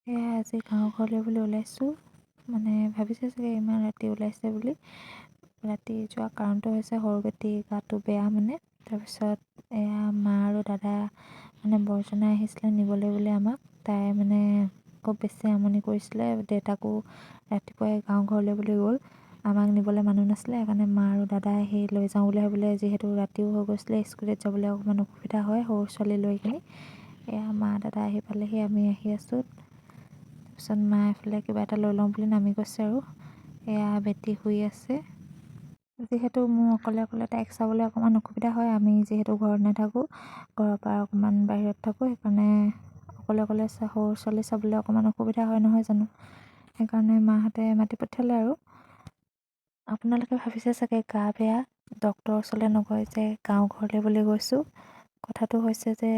সেয়া আজি গাঁও ঘৰলৈ বুলি ওলাইছোঁ। মানে ভাবিছে চাগে ইমান ৰাতি ওলাইছে বুলি। ৰাতি যোৱা কাৰণটো হৈছে সৰু বেটি গাটো বেয়া মানে। তাৰপিছত এয়া মা আৰু দাদা মানে বৰজনা আহিছিলে নিবলৈ বুলি আমাক। তাই মানে খুব বেছি আমনি কৰিছিলে। দেউতাকো ৰাতিপুৱাই গাঁও ঘৰলৈ বুলি গ'ল, আমাক নিবলৈ মানুহ নাছিলে। সেইকাৰণে মা আৰু দাদাই আহি লৈ যাওঁ বুলি ভাবিলে। যিহেতু ৰাতিও হৈ গৈছিলে, স্কুলত যাবলৈ অকণমান অসুবিধা হয় সৰু ছোৱালী লৈ কিনি। এয়া মা দাদা আহি পালেহি, আমি আহি আছোঁ। তাৰপিছত মা এফালে কিবা এটা লৈ লওঁ বুলি নামি গৈছে আৰু এয়া বেটি শুই আছে। যিহেতু মোৰ অকলে অকলে তাইক চাবলৈ অকণমান অসুবিধা হয়। আমি যিহেতু ঘৰত নাথাকোঁ, ঘৰৰ পৰা অকণমান বাহিৰত থাকোঁ, সেইকাৰণে অকলে অকলে সৰু ছোৱালী চাবলৈ অকণমান অসুবিধা হয় নহয় জানো। সেইকাৰণে মাহঁতে মাতি পঠিয়ালে আৰু। আপোনালোকে ভাবিছে চাগে গা বেয়া, ডক্টৰৰ ওচৰলৈ নগৈ যে গাঁও ঘৰলৈ বুলি গৈছোঁ। কথাটো হৈছে যে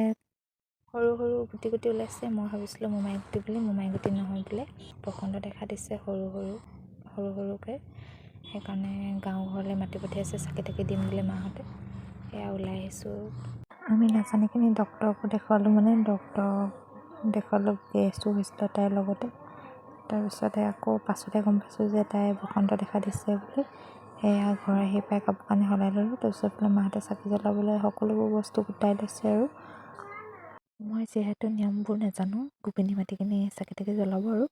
সৰু সৰু গুটি গুটি ওলাইছে। মই ভাবিছিলোঁ মোমাই গুটি বুলি, মোমাই গুটি নহয় বোলে। বসন্ত দেখা দিছে সৰু সৰুকৈ। সেইকাৰণে গাঁও ঘৰলৈ মাতি পঠিয়াইছে, চাকি তাকি দিম বুলি মাহঁতে। সেয়া ওলাই আহিছোঁ। আমি নাজানিখিনি ডক্টৰকো দেখুৱালোঁ, মানে ডক্টৰক দেখুৱালোঁ গেছো হৈছিলে তাইৰ লগতে। তাৰপিছতে আকৌ পাছতে গম পাইছোঁ যে তাই বসন্ত দেখা দিছে বুলি। সেয়া ঘৰ আহি পাই কাপোৰ কানি সলাই ল'লোঁ। তাৰপিছত মাহঁতে চাকি জ্বলাবলৈ সকলোবোৰ বস্তু গোটাই লৈছে আৰু। মই যিহেতু নিয়মবোৰ নাজানো, গোপিনী মাতি কিনি চাকি তাকি জ্বলাব আৰু।